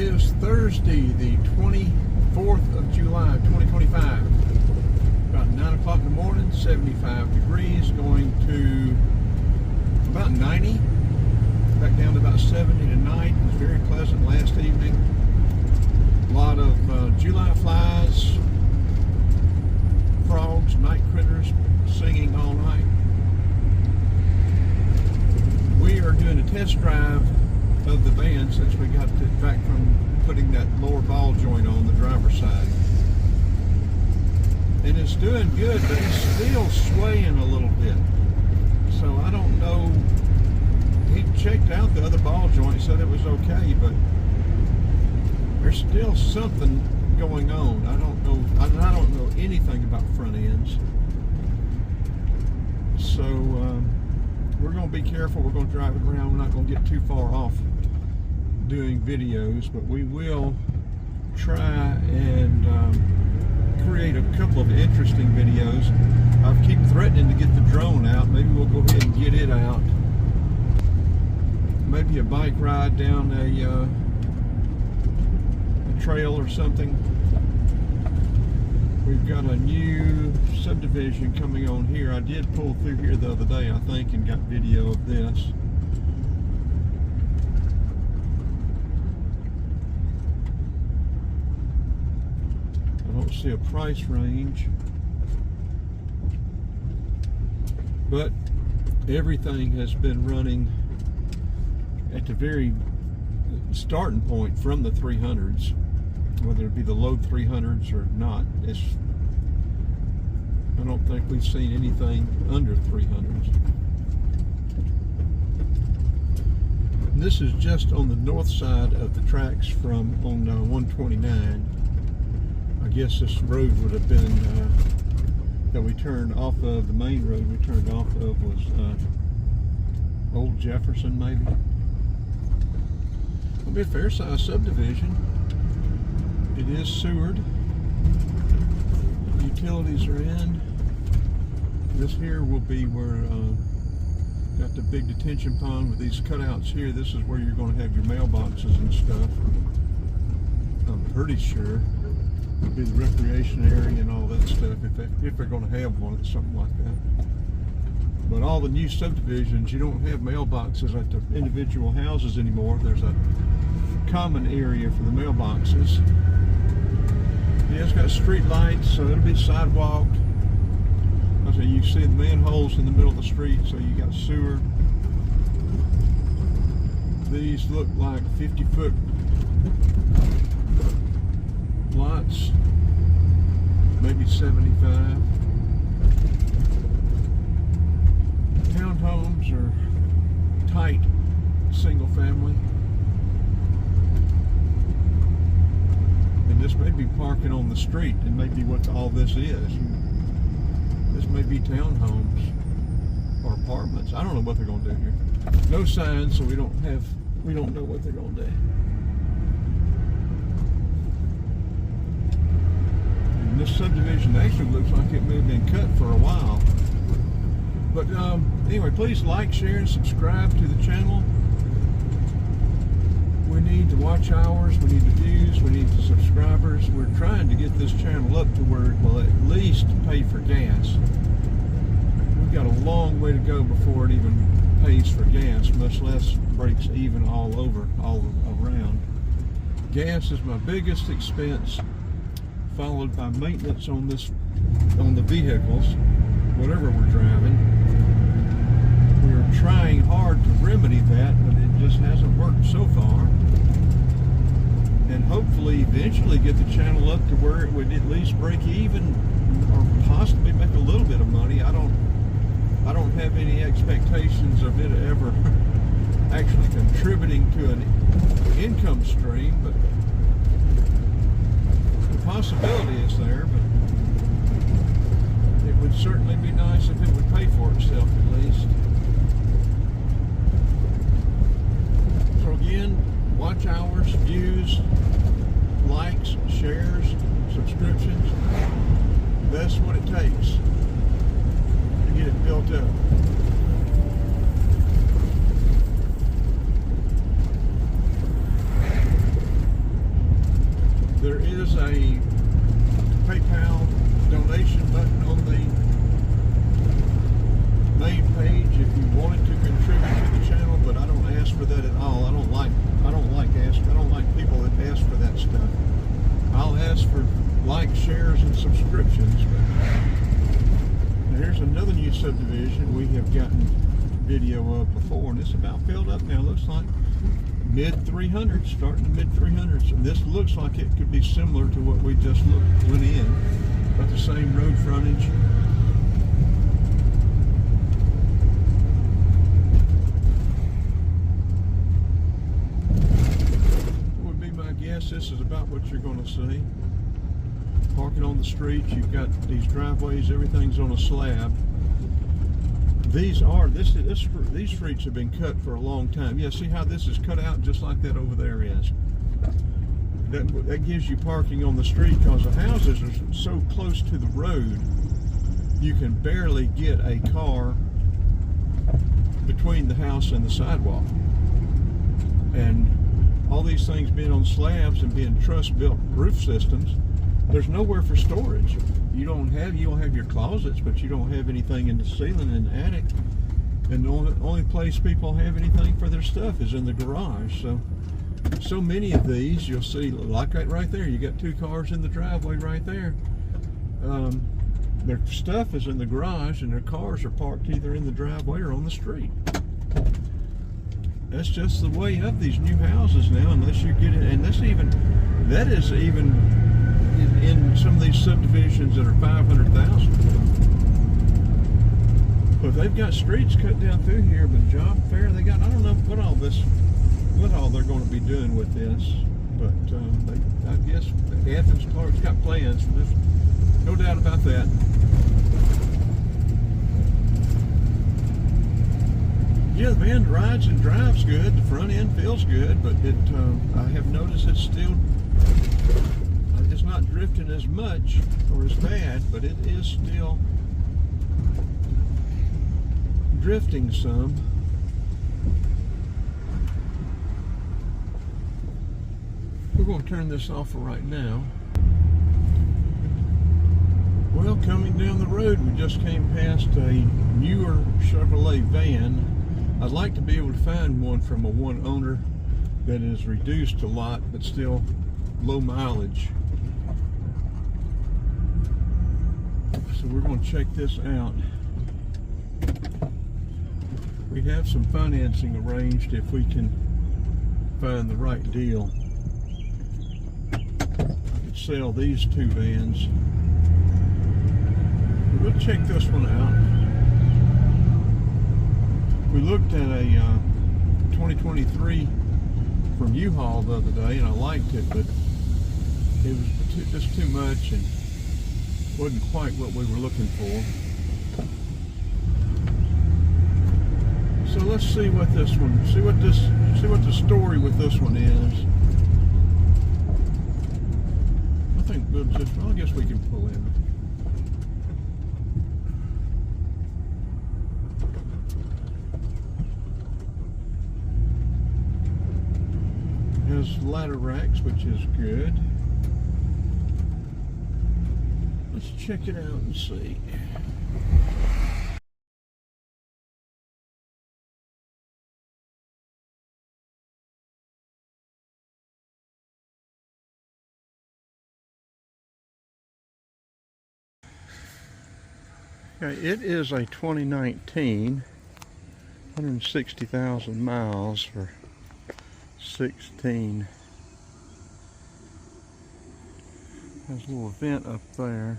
is Thursday, the 24th of July, 2025. About 9 o'clock in the morning, 75 degrees, going to about 90. Back down to about 70 tonight. It was very pleasant last evening. A lot of July flies, frogs, night critters singing all night. We are doing a test drive of the van since we got back from putting that lower ball joint on the driver's side. And it's doing good, but it's still swaying a little bit. So I don't know. He checked out the other ball joint, said it was okay, but there's still something going on. I don't know. I don't know anything about front ends. So we're going to be careful. We're going to drive it around. We're not going to get too far off doing videos, but we will try and create a couple of interesting videos. I keep threatening to get the drone out. Maybe we'll go ahead and get it out. Maybe a bike ride down a trail or something. We've got a new subdivision coming on here. I did pull through here the other day, I think, and got video of this. I don't see a price range, but everything has been running at the very starting point from the 300s, whether it be the low 300s or not. I don't think we've seen anything under 300s. And this is just on the north side of the tracks from on 129. I guess this road would have been that we turned off of. The main road we turned off of was Old Jefferson, maybe. It'll be a fair-sized subdivision. It is sewered. Utilities are in. This here will be where got the big detention pond with these cutouts here. This is where you're going to have your mailboxes and stuff. I'm pretty sure it'll be the recreation area and all that stuff if they're going to have one, something like that. But all the new subdivisions, you don't have mailboxes at the individual houses anymore. There's a common area for the mailboxes. Yeah, it's got street lights, so it'll be sidewalked. So you see the manholes in the middle of the street, so you got sewer. These look like 50-foot lots, maybe 75. Townhomes are tight, single family. And this may be parking on the street, and maybe what all this is. This may be townhomes or apartments. I don't know what they're going to do here. No signs, so we don't know what they're going to do. And this subdivision actually looks like it may have been cut for a while. But anyway, please like, share, and subscribe to the channel. We need the watch hours, we need the views, we need the subscribers. We're trying to get this channel up to where it will at least pay for gas. We've got a long way to go before it even pays for gas, much less breaks even all around. Gas is my biggest expense, followed by maintenance on the vehicles, whatever we're driving. We're trying hard to remedy that, but it just hasn't worked so far. And hopefully eventually get the channel up to where it would at least break even or possibly make a little bit of money. I don't have any expectations of it ever actually contributing to an income stream, but the possibility is there. But it would certainly be nice if it would pay for itself at least. So again, watch hours, views, likes, shares, subscriptions. That's what it takes to get it built up. subdivision we have gotten video of before, and it's about filled up now. Looks like mid 300s, starting to mid 300s, and this looks like it could be similar to what we just went in. About the same road frontage. Would be my guess. This is about what you're going to see. Parking on the street, you've got these driveways, everything's on a slab. These streets have been cut for a long time. Yeah, see how this is cut out just like that over there is. That gives you parking on the street because the houses are so close to the road, you can barely get a car between the house and the sidewalk. And all these things being on slabs and being truss-built roof systems, there's nowhere for storage. You don't have your closets, but you don't have anything in the ceiling and the attic. And the only place people have anything for their stuff is in the garage. So many of these you'll see, like that right there. You got two cars in the driveway right there. Their stuff is in the garage, and their cars are parked either in the driveway or on the street. That's just the way of these new houses now, unless you get it. And that is even in some of these subdivisions that are 500,000. But they've got streets cut down through here, but job fair, they got, I don't know what all they're going to be doing with this, but I guess Athens Clark's got plans. There's no doubt about that. Yeah, the van rides and drives good. The front end feels good, but I have noticed it's not drifting as much or as bad, but it is still drifting some. We're going to turn this off for right now. Well, coming down the road, we just came past a newer Chevrolet van. I'd like to be able to find one from a one owner that is reduced a lot, but still low mileage. So we're going to check this out. We have some financing arranged if we can find the right deal. I could sell these two vans. We'll check this one out. We looked at a 2023 from U-Haul the other day, and I liked it, but it was just too much and wasn't quite what we were looking for. So let's see what this one, see what the story with this one is. I think we'll just, well, I guess we can pull in. Has ladder racks, which is good. Let's check it out and see. Okay, it is a 2019, 160,000 miles for 16. There's a little vent up there,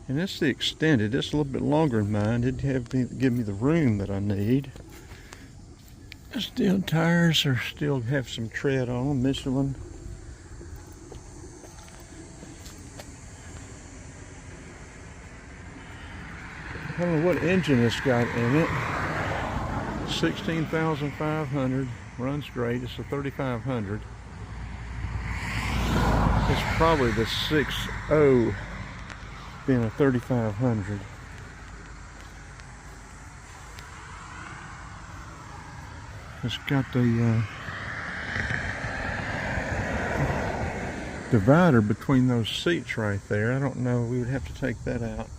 and it's the extended. It's a little bit longer than mine. It'd give me the room that I need. Still, tires are still have some tread on them. Michelin. I don't know what engine it's got in it. 16,500. Runs great. It's a 3500. It's probably the 6.0 being a 3500. It's got the divider between those seats right there. I don't know. We would have to take that out.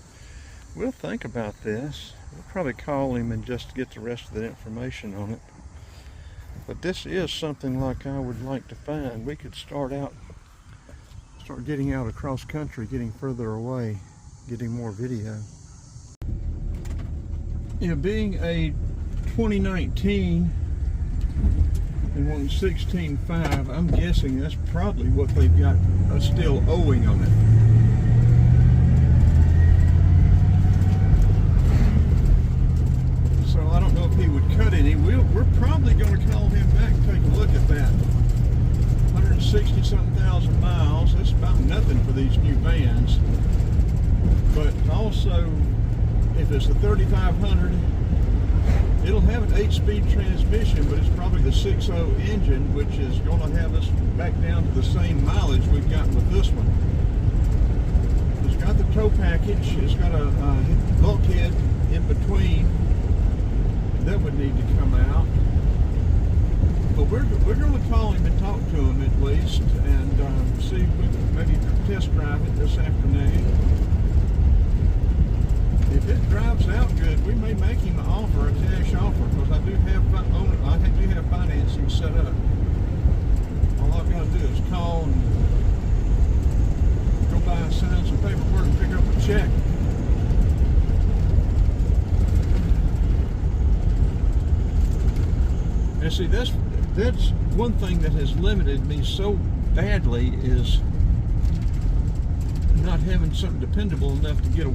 We'll think about this. We'll probably call him and just get the rest of the information on it. But this is something like I would like to find. We could start getting out across country, getting further away, getting more video. Yeah, being a 2019 and wanting 16.5, I'm guessing that's probably what they've got still owing on it. So I don't know if he would cut any. We're probably going to call him back and take a look at that. 160-something thousand miles. That's about nothing for these new vans. But also, if it's a 3500, it'll have an 8-speed transmission, but it's probably the 6.0 engine, which is going to have us back down to the same mileage we've gotten with this one. It's got the tow package. It's got a bulkhead in between that would need to come out. But we're going to call him and talk to him at least, and see if we can maybe test drive it this afternoon. If it drives out good, we may make him an offer, a cash offer, because I do have financing set up. All I've got to do is call and go by and sign some paperwork and pick up a check. And see, that's one thing that has limited me so badly, is not having something dependable enough to get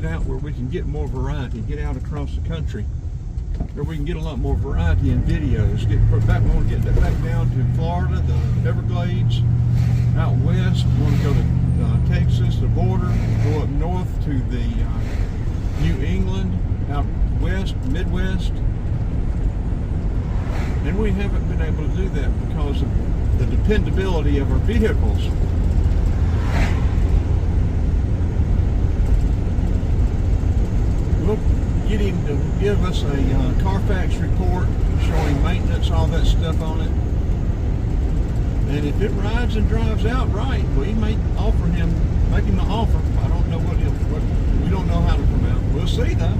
out where we can get more variety, get out across the country, where we can get a lot more variety in videos. We want to get back down to Florida, the Everglades, out west. We want to go to Texas, the border, go up north to the New England, out west, Midwest. And we haven't been able to do that because of the dependability of our vehicles. We'll get him to give us a Carfax report showing maintenance, all that stuff on it. And if it rides and drives out right, we may make him an offer. I don't know we don't know how to come out. We'll see though.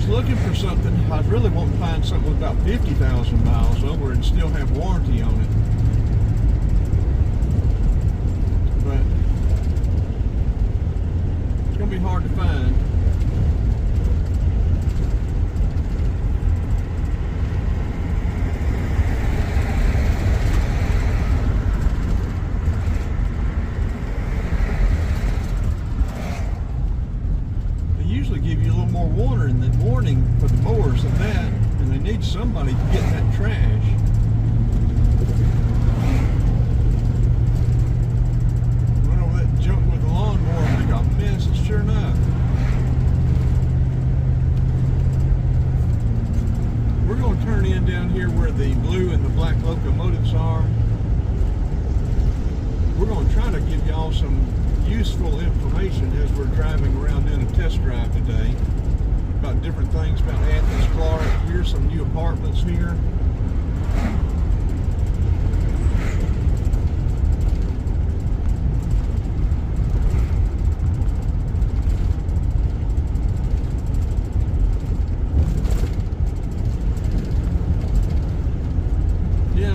Looking for something, I really want to find something with about 50,000 miles over and still have warranty on it. But it's going to be hard to find. Give you a little more warning for the mowers than that, and they need somebody to get that trash. Went over that junk with the lawnmower and make a mess, and sure enough. We're going to turn in down here where the blue and the black locomotives are. We're going to try to give y'all some useful information as we're driving around doing a test drive today about different things about Athens, Florida. Here's some new apartments here. Yeah,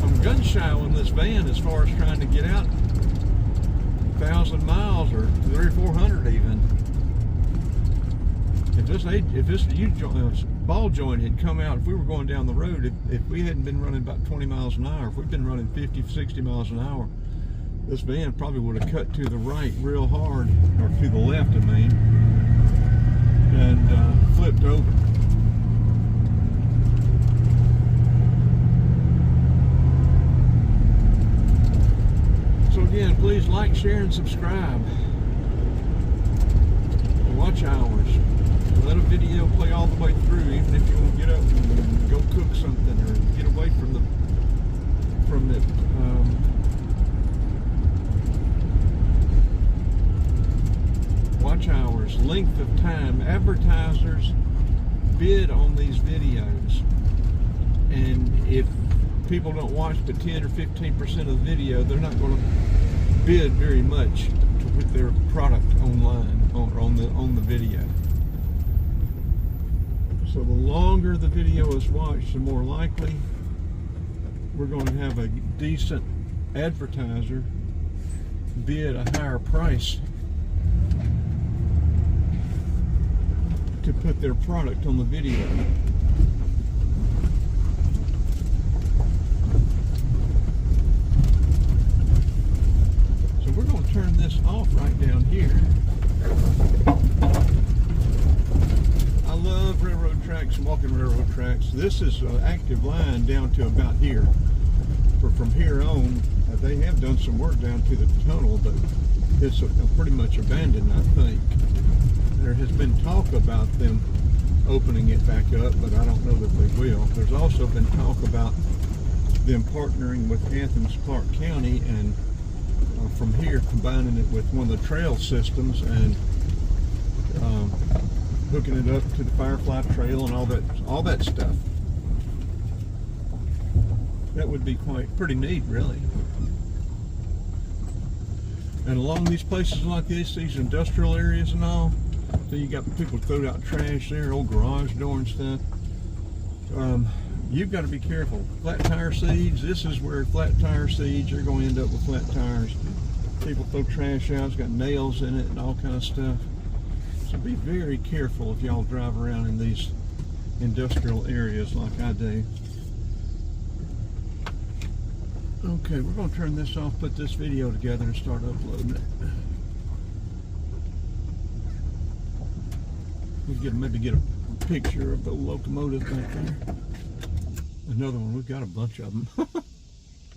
I'm gun shy on this van as far as trying to get out 1,000 miles or 300 or 400 even. If this Balljoint had come out, if we were going down the road, if we hadn't been running about 20 miles an hour, if we'd been running 50, 60 miles an hour, this van probably would have cut to the right real hard, or to the left, I mean, and flipped over. So again, please like, share, and subscribe. Watch hours. Let a video play all the way through, even if you want to get up and go cook something or get away from it. Watch hours, length of time. Advertisers bid on these videos, and if people don't watch but 10 or 15% of the video, they're not going to bid very much with their product online or on the video. So the longer the video is watched, the more likely we're going to have a decent advertiser bid a higher price to put their product on the video. So we're going to turn this off right down here. I love railroad tracks and walking railroad tracks. This is an active line down to about here. From here on, they have done some work down to the tunnel, but it's pretty much abandoned, I think. There has been talk about them opening it back up, but I don't know that they will. There's also been talk about them partnering with Athens-Clarke County and from here combining it with one of the trail systems and hooking it up to the Firefly Trail and all that stuff. That would be pretty neat, really. And along these places like this, these industrial areas and all, so you got people throw out trash there, old garage door and stuff. You've got to be careful. Flat tire seeds, this is where flat tire seeds, you're going to end up with flat tires. People throw trash out, it's got nails in it and all kind of stuff. So be very careful if y'all drive around in these industrial areas like I do. Okay, we're going to turn this off, put this video together and start uploading it. We'll maybe get a picture of the locomotive back there. Another one, we've got a bunch of them.